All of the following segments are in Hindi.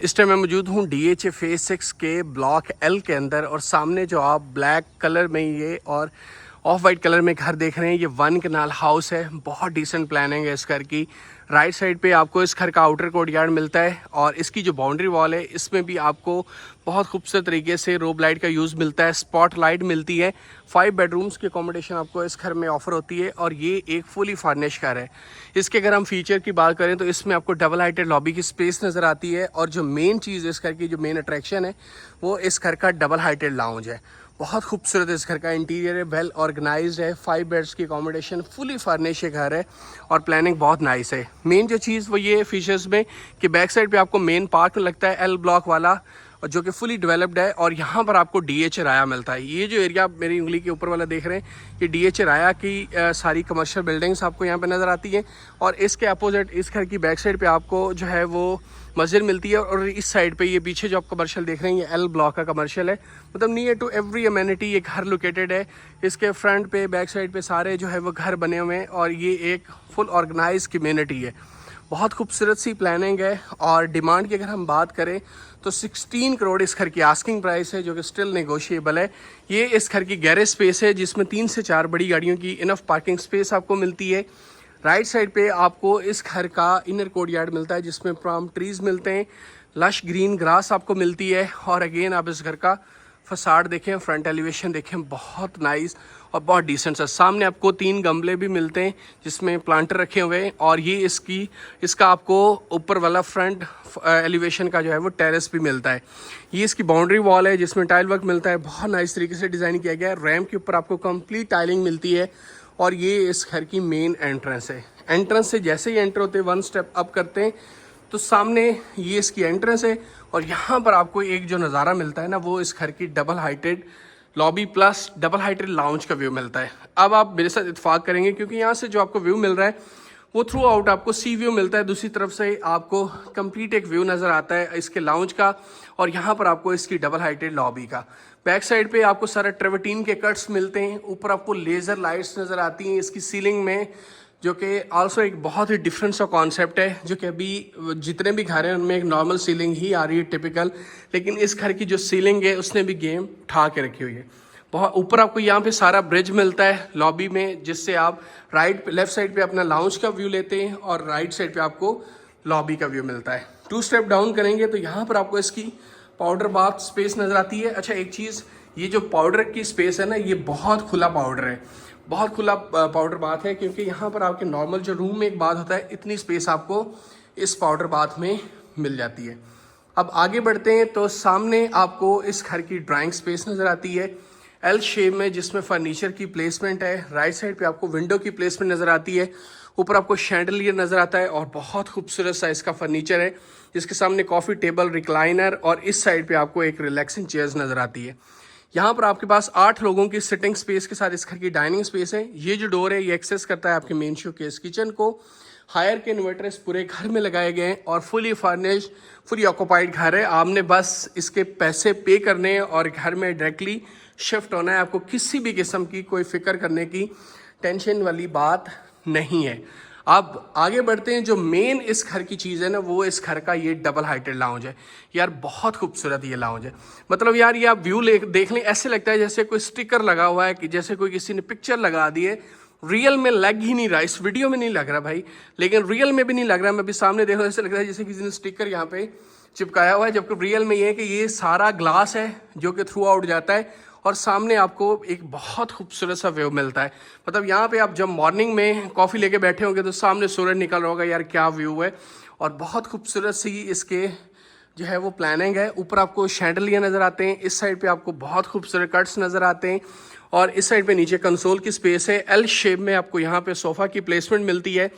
इस टाइम मैं मौजूद हूँ DHA फेज 6 के ब्लॉक L के अंदर और सामने जो आप ब्लैक कलर में ये और ऑफ वाइट कलर में घर देख रहे हैं, ये 1 कनाल हाउस है। बहुत डिसेंट प्लानिंग है इस घर की। राइट साइड पे आपको इस घर का आउटर कोर्टयार्ड मिलता है और इसकी जो बाउंड्री वॉल है इसमें भी आपको बहुत खूबसूरत तरीके से रोब लाइट का यूज़ मिलता है, स्पॉट लाइट मिलती है। 5 बेडरूम्स की अकोमोडेशन आपको इस घर में ऑफर होती है और ये एक फुली फर्निश घर है। इसके अगर हम फीचर की बात करें तो इसमें आपको डबल हाइटेड लॉबी की स्पेस नज़र आती है और जो मेन चीज़ इस घर की, जो मेन अट्रैक्शन है वो इस घर का डबल हाइटेड लाउंज है। बहुत खूबसूरत इस घर का इंटीरियर है, वेल ऑर्गेनाइज्ड है। 5 बेड्स की अकोमोडेशन, फुली फर्निश घर है और प्लानिंग बहुत नाइस है। मेन जो चीज़ वो ये फीचर्स में कि बैक साइड पे आपको मेन पार्क लगता है L ब्लॉक वाला, और जो कि फुली डेवलप्ड है और यहाँ पर आपको DHA राया मिलता है। ये जो एरिया आप मेरी उंगली के ऊपर वाला देख रहे हैं, ये DHA राया की सारी कमर्शियल बिल्डिंग्स आपको यहाँ पे नज़र आती है और इसके अपोजिट इस घर की बैक साइड पे आपको जो है वो मस्जिद मिलती है और इस साइड पे ये पीछे जो आप कमर्शियल देख रहे हैं ये L ब्लॉक का कमर्शियल है। मतलब नियर टू एवरी अमेनिटी ये घर लोकेटेड है। इसके फ्रंट पे बैक साइड पे सारे जो है वो घर बने हुए हैं और ये एक फुल ऑर्गेनाइज कम्युनिटी है। बहुत खूबसूरत सी प्लानिंग है और डिमांड की अगर हम बात करें तो 16 करोड़ इस घर की आस्किंग प्राइस है, जो कि स्टिल नेगोशिएबल है। ये इस घर की गैरेज स्पेस है जिसमें 3 से 4 बड़ी गाड़ियों की इनफ पार्किंग स्पेस आपको मिलती है। राइट साइड पे आपको इस घर का इनर कोर्टयार्ड मिलता है जिसमें पाम ट्रीज मिलते हैं, लश ग्रीन ग्रास आपको मिलती है। और अगेन आप इस घर का फसाड देखें, फ्रंट एलिवेशन देखें, बहुत नाइस और बहुत डिसेंट सा। सामने आपको 3 गमले भी मिलते हैं जिसमें प्लांटर रखे हुए हैं और ये इसका आपको ऊपर वाला फ्रंट एलिवेशन का जो है वो टेरेस भी मिलता है। ये इसकी बाउंड्री वॉल है जिसमें टाइल वर्क मिलता है, बहुत नाइस तरीके से डिज़ाइन किया गया है। रैम्प के ऊपर आपको कंप्लीट टाइलिंग मिलती है और ये इस घर की मेन एंट्रेंस है। एंट्रेंस से जैसे ही एंटर होते हैं 1 स्टेप अप करते हैं तो सामने ये इसकी एंट्रेंस है और यहाँ पर आपको एक जो नज़ारा मिलता है ना, वो इस घर की double heighted lobby plus double heighted lounge का व्यू मिलता है। अब आप मेरे साथ इत्तेफाक करेंगे क्योंकि यहाँ से जो आपको व्यू मिल रहा है वो थ्रू आउट आपको सी व्यू मिलता है, दूसरी तरफ से आपको कंप्लीट एक व्यू नज़र आता है इसके लाउंज का और यहाँ पर आपको इसकी डबल हाइटेड लॉबी का। बैक साइड पे आपको सारा ट्रेवर्टीन के कट्स मिलते हैं, ऊपर आपको लेज़र लाइट्स नज़र आती हैं इसकी सीलिंग में, जो कि आल्सो एक बहुत ही डिफरेंट सा कॉन्सेप्ट है। जो कि अभी जितने भी घर हैं उनमें एक नॉर्मल सीलिंग ही आ रही है टिपिकल, लेकिन इस घर की जो सीलिंग है उसने भी गेम उठा के रखी हुई है। बहुत ऊपर आपको यहाँ पे सारा ब्रिज मिलता है लॉबी में, जिससे आप लेफ्ट साइड पे अपना लाउंज का व्यू लेते हैं और राइट साइड पे आपको लॉबी का व्यू मिलता है। 2 स्टेप डाउन करेंगे तो यहाँ पर आपको इसकी पाउडर बाथ स्पेस नज़र आती है। अच्छा, एक चीज़, ये जो पाउडर की स्पेस है ना, ये बहुत खुला पाउडर है, बहुत खुला पाउडर बाथ है, क्योंकि यहाँ पर आपके नॉर्मल जो रूम में एक बाथ होता है इतनी स्पेस आपको इस पाउडर बाथ में मिल जाती है। अब आगे बढ़ते हैं तो सामने आपको इस घर की ड्राइंग स्पेस नज़र आती है L शेप में, जिसमें फर्नीचर की प्लेसमेंट है। राइट साइड पे आपको विंडो की प्लेसमेंट नज़र आती है, ऊपर आपको शैंडलियर नज़र आता है और बहुत खूबसूरत सा इसका फर्नीचर है जिसके सामने कॉफ़ी टेबल, रिक्लाइनर और इस साइड पे आपको एक रिलैक्सिंग चेयर्स नज़र आती है। यहाँ पर आपके पास 8 लोगों की सिटिंग स्पेस के साथ इस घर की डाइनिंग स्पेस है। ये जो डोर है ये एक्सेस करता है आपके मेन शोकेस किचन को। हायर के इन्वर्टर्स पूरे घर में लगाए गए हैं और फुली फर्निश्ड, फुली ऑक्यूपाइड घर है। आपने बस इसके पैसे पे करने हैं और घर में डायरेक्टली शिफ्ट होना है। आपको किसी भी किस्म की कोई फिक्र करने की टेंशन वाली बात नहीं है। अब आगे बढ़ते हैं। जो मेन इस घर की चीज़ है ना, वो इस घर का ये डबल हाइटेड लाउंज है। यार बहुत खूबसूरत ये लाउंज है। मतलब यार ये आप व्यू देख लें, ऐसे लगता है जैसे कोई स्टिकर लगा हुआ है, कि जैसे कोई किसी ने पिक्चर लगा दी है। रियल में लग ही नहीं रहा, इस वीडियो में नहीं लग रहा भाई, लेकिन रियल में भी नहीं लग रहा। मैं अभी सामने देख रहा हूँ, ऐसे लग रहा है जैसे किसी ने स्टिकर यहाँ पे चिपकाया हुआ है, जबकि रियल में ये है कि ये सारा ग्लास है जो कि थ्रू आउट जाता है और सामने आपको एक बहुत खूबसूरत सा व्यू मिलता है। मतलब यहाँ पे आप जब मॉर्निंग में कॉफ़ी लेके बैठे होंगे तो सामने सूरज निकल रहा होगा, यार क्या व्यू है। और बहुत खूबसूरत सी इसके जो है वो प्लानिंग है। ऊपर आपको शैंडलियर नज़र आते हैं, इस साइड पे आपको बहुत खूबसूरत कट्स नज़र आते हैं और इस साइड पे नीचे कंसोल की स्पेस है। L शेप में आपको यहाँ पे सोफ़ा की प्लेसमेंट मिलती है।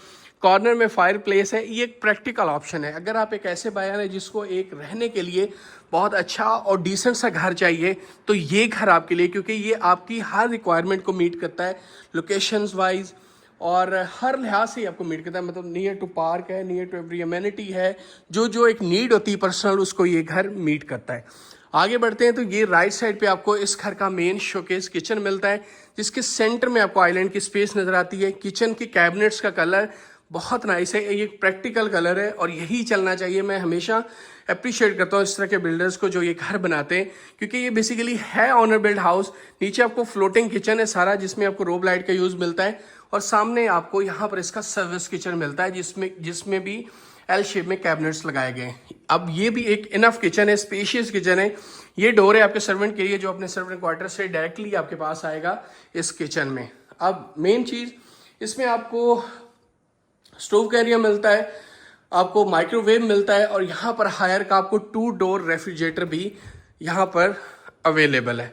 कॉर्नर में फायर प्लेस है। ये एक प्रैक्टिकल ऑप्शन है। अगर आप एक ऐसे बायर हैं जिसको एक रहने के लिए बहुत अच्छा और डिसेंट सा घर चाहिए तो ये घर आपके लिए, क्योंकि ये आपकी हर रिक्वायरमेंट को मीट करता है, लोकेशंस वाइज और हर लिहाज से आपको मीट करता है। मतलब नियर टू पार्क है, नियर टू एवरी अमेनिटी है, जो एक नीड होती है पर्सनल, उसको ये घर मीट करता है। आगे बढ़ते हैं तो ये राइट साइड पे आपको इस घर का मेन शोकेस किचन मिलता है, जिसके सेंटर में आपको आइलैंड की स्पेस नज़र आती है। किचन की कैबिनेट्स का कलर बहुत नाइस है, ये प्रैक्टिकल कलर है और यही चलना चाहिए। मैं हमेशा अप्रिशिएट करता हूँ इस तरह के बिल्डर्स को जो ये घर बनाते हैं, क्योंकि ये बेसिकली है ऑनर बिल्ड हाउस। नीचे आपको फ्लोटिंग किचन है सारा, जिसमें आपको रोब लाइट का यूज़ मिलता है, और सामने आपको यहाँ पर इसका सर्विस किचन मिलता है जिसमें भी एल शेप में कैबिनेट्स लगाए गए हैं। अब ये भी एक इनफ किचन है, स्पेशियस किचन है। ये डोर है आपके सर्वेंट के लिए जो अपने सर्वेंट क्वार्टर से डायरेक्टली आपके पास आएगा इस किचन में। अब मेन चीज़ इसमें आपको स्टोव का एरिया मिलता है, आपको माइक्रोवेव मिलता है, और यहाँ पर हायर का आपको 2 डोर रेफ्रिजरेटर भी यहाँ पर अवेलेबल है।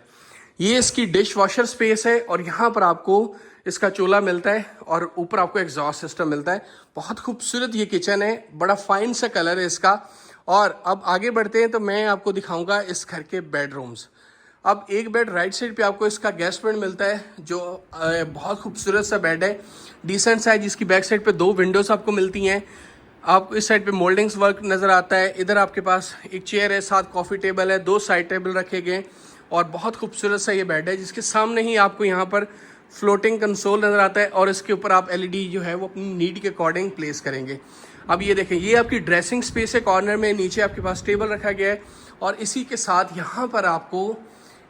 ये इसकी डिश वॉशर स्पेस है, और यहाँ पर आपको इसका चूल्हा मिलता है, और ऊपर आपको एग्जॉस्ट सिस्टम मिलता है। बहुत खूबसूरत ये किचन है, बड़ा फाइन सा कलर है इसका। और अब आगे बढ़ते हैं तो मैं आपको दिखाऊंगा इस घर के बेडरूम्स। अब एक बेड राइट साइड पे आपको इसका गेस्ट बेड मिलता है, जो बहुत खूबसूरत सा बेड है, डिसेंट सा है, जिसकी बैक साइड पे 2 विंडोज आपको मिलती हैं। आपको इस साइड पे मोल्डिंग्स वर्क नज़र आता है। इधर आपके पास एक चेयर है, साथ कॉफ़ी टेबल है, 2 साइड टेबल रखे गए, और बहुत खूबसूरत सा ये बेड है, जिसके सामने ही आपको यहाँ पर फ्लोटिंग कंसोल नज़र आता है, और इसके ऊपर आप LED जो है वो अपनी नीड के अकॉर्डिंग प्लेस करेंगे। अब ये देखें, ये आपकी ड्रेसिंग स्पेस है कॉर्नर में, नीचे आपके पास टेबल रखा गया है, और इसी के साथ यहाँ पर आपको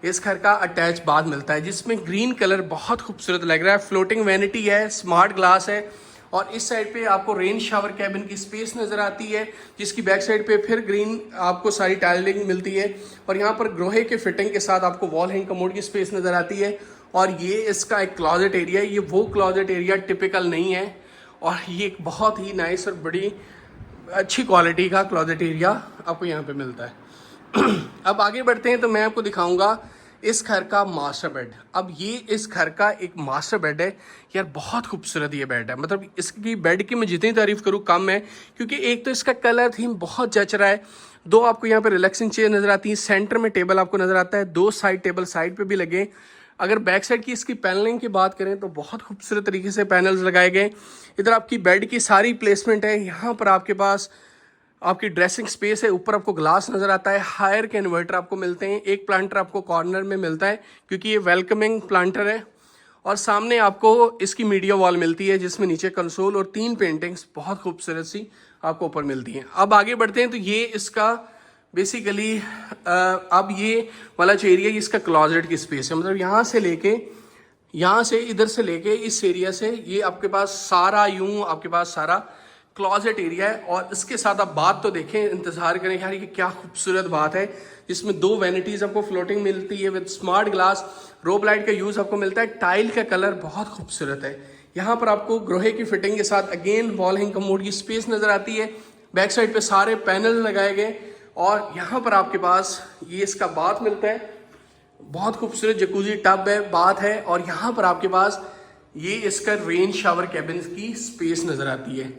इस घर का अटैच बाथ मिलता है, जिसमें ग्रीन कलर बहुत खूबसूरत लग रहा है। फ्लोटिंग वैनिटी है, स्मार्ट ग्लास है, और इस साइड पे आपको रेन शावर कैबिन की स्पेस नज़र आती है, जिसकी बैक साइड पे फिर ग्रीन आपको सारी टाइलिंग मिलती है, और यहाँ पर ग्रोहे के फिटिंग के साथ आपको वॉल हैंग कमोड की स्पेस नज़र आती है। और ये इसका एक क्लॉजेट एरिया है, ये वो क्लॉजेट एरिया टिपिकल नहीं है, और ये एक बहुत ही नाइस और बड़ी अच्छी क्वालिटी का क्लॉजेट एरिया आपको यहाँ पे मिलता है। अब आगे बढ़ते हैं तो मैं आपको दिखाऊंगा इस घर का मास्टर बेड। अब ये इस घर का एक मास्टर बेड है यार, बहुत खूबसूरत ये बेड है। मतलब इसकी बेड की मैं जितनी तारीफ करूँ कम है, क्योंकि एक तो इसका कलर थीम बहुत जच रहा है। 2 आपको यहाँ पे रिलैक्सिंग चेयर नज़र आती है, सेंटर में टेबल आपको नज़र आता है, 2 साइड टेबल साइड पे भी लगे। अगर बैक साइड की इसकी पैनलिंग की बात करें तो बहुत खूबसूरत तरीके से पैनल्स लगाए गए। इधर आपकी बेड की सारी प्लेसमेंट है, यहाँ पर आपके पास आपकी ड्रेसिंग स्पेस है, ऊपर आपको ग्लास नज़र आता है, हायर के इन्वर्टर आपको मिलते हैं, एक प्लांटर आपको कॉर्नर में मिलता है क्योंकि ये वेलकमिंग प्लांटर है, और सामने आपको इसकी मीडिया वॉल मिलती है, जिसमें नीचे कंसोल और 3 पेंटिंग्स बहुत खूबसूरत सी आपको ऊपर मिलती हैं। अब आगे बढ़ते हैं तो ये इसका बेसिकली अब ये वाला जो एरिया इसका क्लॉजेट की स्पेस है। मतलब यहाँ से इधर से लेके इस एरिया से ये आपके पास सारा आपके पास सारा क्लॉजेट एरिया है। और इसके साथ आप बात तो देखें, इंतजार करें यार, ये क्या खूबसूरत बात है, जिसमें 2 वैनिटीज आपको फ्लोटिंग मिलती है विद स्मार्ट ग्लास, रोब लाइट का यूज आपको मिलता है। टाइल का कलर बहुत खूबसूरत है। यहाँ पर आपको ग्रोहे की फिटिंग के साथ अगेन वॉल हैंग कमोड की स्पेस नजर आती है, बैक साइड पे सारे पैनल लगाए गए, और यहाँ पर आपके पास ये इसका बाथ मिलता है, बहुत खूबसूरत जकूजी टब है, बाथ है, और यहाँ पर आपके पास ये इसका रेन शावर कैबिन की स्पेस नजर आती है।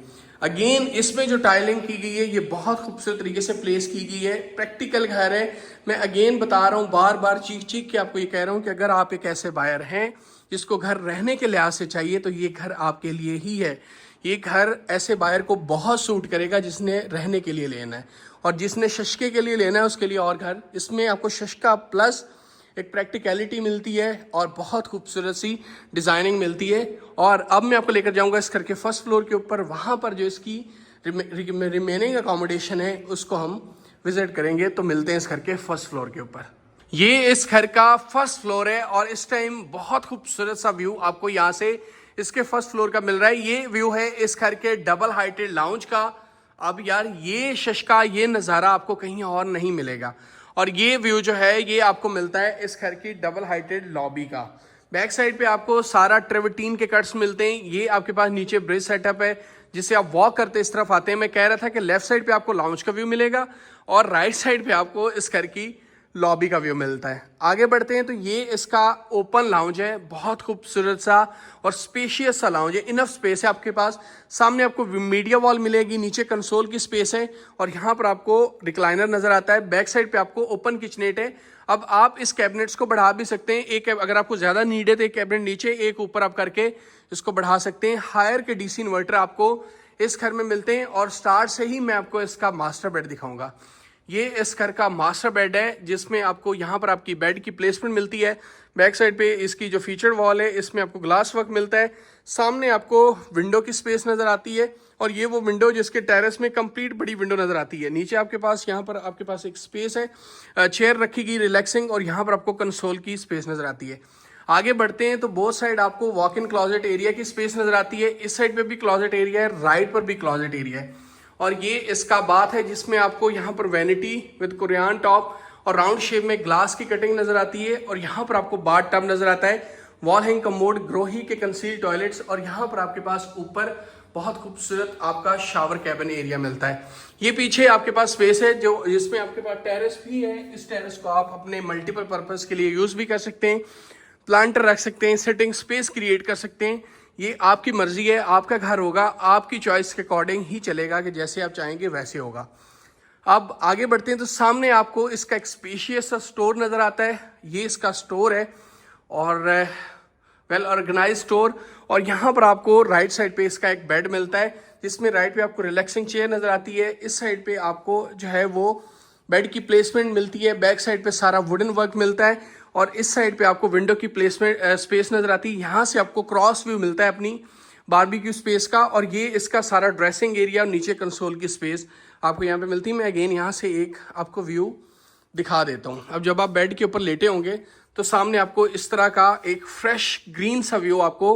अगेन इसमें जो टाइलिंग की गई है ये बहुत खूबसूरत तरीके से प्लेस की गई है। प्रैक्टिकल घर है, मैं अगेन बता रहा हूँ, बार बार चीख के आपको ये कह रहा हूँ कि अगर आप एक ऐसे बायर हैं जिसको घर रहने के लिहाज से चाहिए तो ये घर आपके लिए ही है। ये घर ऐसे बायर को बहुत सूट करेगा जिसने रहने के लिए लेना है, और जिसने शशके के लिए लेना है उसके लिए और घर। इसमें आपको शशका प्लस एक प्रैक्टिकलिटी मिलती है और बहुत खूबसूरत सी डिज़ाइनिंग मिलती है। और अब मैं आपको लेकर जाऊंगा इस घर के फर्स्ट फ्लोर के ऊपर, वहाँ पर जो इसकी रिमेनिंग अकोमोडेशन है उसको हम विजिट करेंगे। तो मिलते हैं इस घर के फर्स्ट फ्लोर के ऊपर। ये इस घर का फर्स्ट फ्लोर है, और इस टाइम बहुत खूबसूरत सा व्यू आपको यहाँ से इसके फर्स्ट फ्लोर का मिल रहा है। ये व्यू है इस घर के डबल हाइटेड लाउंज का। अब यार ये शशका, ये नज़ारा आपको कहीं और नहीं मिलेगा। और ये व्यू जो है ये आपको मिलता है इस घर की डबल हाइटेड लॉबी का। बैक साइड पे आपको सारा ट्रेवर्टीन के कट्स मिलते हैं। ये आपके पास नीचे ब्रिज सेटअप है, जिससे आप वॉक करते इस तरफ आते हैं। मैं कह रहा था कि लेफ्ट साइड पे आपको लाउंज का व्यू मिलेगा, और राइट साइड पे आपको इस घर की लॉबी का व्यू मिलता है। आगे बढ़ते हैं तो ये इसका ओपन लाउंज है, बहुत खूबसूरत सा और स्पेशियस सा लाउंज है। इनफ स्पेस है आपके पास, सामने आपको मीडिया वॉल मिलेगी, नीचे कंसोल की स्पेस है, और यहाँ पर आपको रिक्लाइनर नजर आता है। बैक साइड पे आपको ओपन किचनेट है। अब आप इस कैबिनेट्स को बढ़ा भी सकते हैं, एक अगर आपको ज्यादा नीड है तो एक कैबिनेट नीचे एक ऊपर आप करके इसको बढ़ा सकते हैं। हायर के DC इन्वर्टर आपको इस घर में मिलते हैं। और स्टार्ट से ही मैं आपको इसका मास्टर बेड दिखाऊंगा। ये इस घर का मास्टर बेड है, जिसमें आपको यहाँ पर आपकी बेड की प्लेसमेंट मिलती है। बैक साइड पे इसकी जो फीचर वॉल है, इसमें आपको ग्लास वर्क मिलता है। सामने आपको विंडो की स्पेस नज़र आती है, और ये वो विंडो जिसके टेरेस में कंप्लीट बड़ी विंडो नज़र आती है। नीचे आपके पास यहाँ पर आपके पास एक स्पेस है, चेयर रखी गई रिलैक्सिंग, और यहाँ पर आपको कंसोल की स्पेस नज़र आती है। आगे बढ़ते हैं तो बोथ साइड आपको वॉक इन क्लॉजेट एरिया की स्पेस नज़र आती है। इस साइड पे भी क्लॉजेट एरिया है, राइट पर भी क्लॉजेट एरिया है। और ये इसका बाथ है, जिसमें आपको यहाँ पर वैनिटी विद कुरियान टॉप और राउंड शेप में ग्लास की कटिंग नजर आती है। और यहाँ पर आपको बाथ टब नजर आता है, वॉल हैंग कमोड, ग्रोही के कंसील टॉयलेट्स, और यहाँ पर आपके पास ऊपर बहुत खूबसूरत आपका शावर कैबिन एरिया मिलता है। ये पीछे आपके पास स्पेस है जो जिसमें आपके पास टेरेस भी है। इस टेरेस को आप अपने मल्टीपल पर्पज के लिए यूज भी कर सकते हैं, प्लांटर रख सकते हैं, सिटिंग स्पेस क्रिएट कर सकते हैं। ये आपकी मर्जी है, आपका घर होगा, आपकी चॉइस के अकॉर्डिंग ही चलेगा कि जैसे आप चाहेंगे वैसे होगा। अब आगे बढ़ते हैं तो सामने आपको इसका एक स्पेशियस सा स्टोर नज़र आता है। ये इसका स्टोर है, और वेल ऑर्गेनाइज स्टोर। और यहाँ पर आपको राइट साइड पे इसका एक बेड मिलता है, जिसमें राइट पे आपको रिलैक्सिंग चेयर नज़र आती है। इस साइड पे आपको जो है वो बेड की प्लेसमेंट मिलती है। बैक साइड पे सारा वुडन वर्क मिलता है, और इस साइड पे आपको विंडो की प्लेसमेंट स्पेस नज़र आती है। यहाँ से आपको क्रॉस व्यू मिलता है अपनी बारबेक्यू स्पेस का, और ये इसका सारा ड्रेसिंग एरिया और नीचे कंसोल की स्पेस आपको यहाँ पे मिलती है। मैं अगेन यहाँ से एक आपको व्यू दिखा देता हूँ। अब जब आप बेड के ऊपर लेटे होंगे तो सामने आपको इस तरह का एक फ्रेश ग्रीन सा व्यू आपको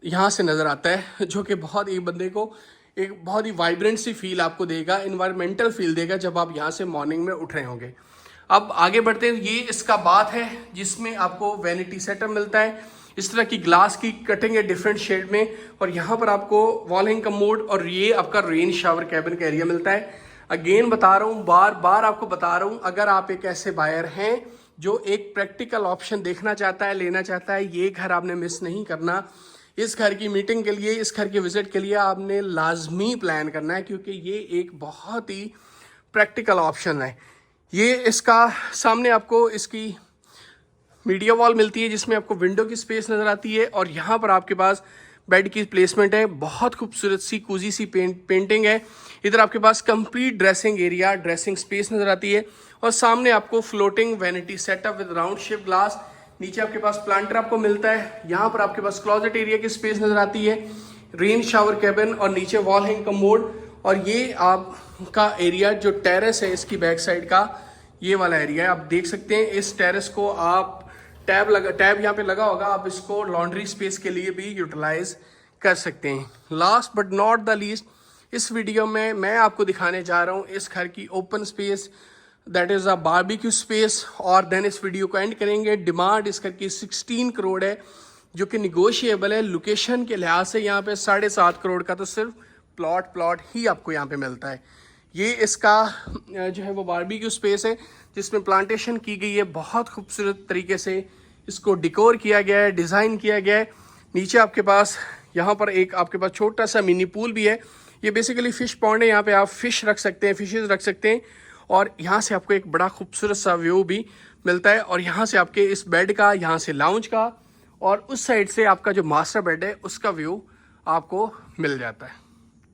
यहाँ से नज़र आता है, जो कि बहुत एक बंदे को एक बहुत ही वाइब्रेंट सी फील आपको देगा, इन्वायरमेंटल फील देगा जब आप यहाँ से मॉर्निंग में उठ रहे होंगे। अब आगे बढ़ते हैं, ये इसका बाथ है, जिसमें आपको वैनिटी सेटअप मिलता है। इस तरह की ग्लास की कटिंग है डिफरेंट शेड में, और यहाँ पर आपको वॉल हैंग कमोड और ये आपका रेन शावर कैबिन का एरिया मिलता है। अगेन बता रहा हूँ, बार बार आपको बता रहा हूँ, अगर आप एक ऐसे बायर हैं जो एक प्रैक्टिकल ऑप्शन देखना चाहता है, लेना चाहता है, ये घर आपने मिस नहीं करना। इस घर की मीटिंग के लिए, इस घर के विजिट के लिए आपने लाजमी प्लान करना है, क्योंकि ये एक बहुत ही प्रैक्टिकल ऑप्शन है। ये इसका सामने आपको इसकी मीडिया वॉल मिलती है, जिसमें आपको विंडो की स्पेस नज़र आती है, और यहाँ पर आपके पास बेड की प्लेसमेंट है। बहुत खूबसूरत सी कूजी सी पेंटिंग है। इधर आपके पास complete dressing area, dressing space नज़र आती है, और सामने आपको floating vanity setup with round shape glass. नीचे आपके पास प्लांटर आपको मिलता है। यहाँ पर आपके पास क्लॉजेट एरिया की स्पेस नज़र आती है, रेन शावर कैबिन, और नीचे वॉल हैंग कमोड। और ये आपका एरिया जो टेरेस है इसकी बैक साइड का, ये वाला एरिया है। आप देख सकते हैं इस टेरेस को आप टैब यहाँ पे लगा होगा, आप इसको लॉन्ड्री स्पेस के लिए भी यूटिलाइज कर सकते हैं। Last but not the least, इस वीडियो में मैं आपको दिखाने जा रहा हूँ इस घर की open space, that is a barbecue space. और देन इस वीडियो को एंड करेंगे। डिमांड इस घर की 16 करोड़ है, जो कि निगोशिएबल है। लोकेशन के लिहाज से यहाँ पे 7.5 करोड़ का तो सिर्फ प्लॉट ही आपको यहाँ पे मिलता है। ये इसका जो है वो बारबेक्यू स्पेस है, जिसमें प्लांटेशन की गई है। बहुत खूबसूरत तरीके से इसको डिकोर किया गया है, डिज़ाइन किया गया है। नीचे आपके पास यहाँ पर एक आपके पास छोटा सा मिनी पूल भी है। ये बेसिकली फ़िश पॉन्ड है, यहाँ पे आप फ़िश रख सकते हैं, फिशेस रख सकते हैं। और यहाँ से आपको एक बड़ा खूबसूरत सा व्यू भी मिलता है, और यहाँ से आपके इस बेड का, यहाँ से लाउंज का, और उस साइड से आपका जो मास्टर बेड है उसका व्यू आपको मिल जाता है।